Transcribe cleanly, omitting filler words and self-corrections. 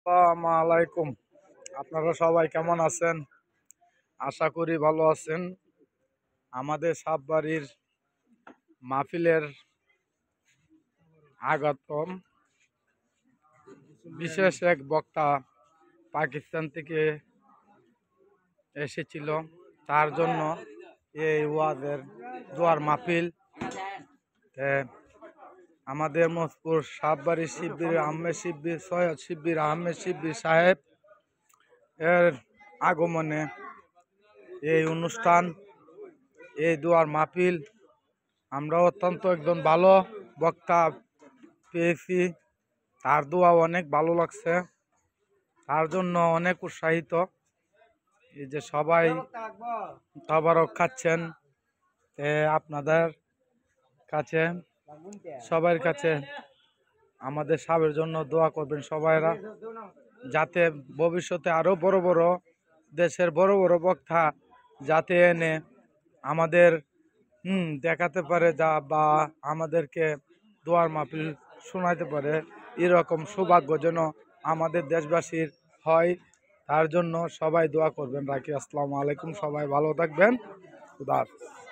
আসসালামু আলাইকুম। আপনারা সবাই কেমন আছেন? আশা করি ভালো আছেন। আমাদের সাববাড়ির মাহফিলের আগতম বিশেষ এক বক্তা পাকিস্তান থেকে এসেছিল। তার জন্য এই ওয়াজের দোয়ার মাহফিল আমাদের মজপুর সাববাড়ির শিব্বির আহমেদ শিব্বির সৈয়দ শিব্বির আহমেদ শিব্বির সাহেব এর আগমনে এই অনুষ্ঠান, এই দোয়ার মাহফিল আমরা অত্যন্ত একজন ভালো বক্তা পেয়েছি। তার দোয়া অনেক ভালো লাগছে, তার জন্য অনেক উৎসাহিত। এই যে সবাই তবারক খাচ্ছেন, আপনাদের কাছে সবার কাছে আমাদের সাবের জন্য দোয়া করবেন সবাইরা, যাতে ভবিষ্যতে আরো বড় বড় দেশের বড় বড় বক্তা যাতে এনে আমাদের দেখাতে পারে যা বা আমাদেরকে দোয়ার মাহফিল শোনাইতে পারে। এরকম সৌভাগ্য যেন আমাদের দেশবাসীর হয়, তার জন্য সবাই দোয়া করবেন। রাখি। আসসালামু আলাইকুম। সবাই ভালো থাকবেন। খুদা হাফেজ।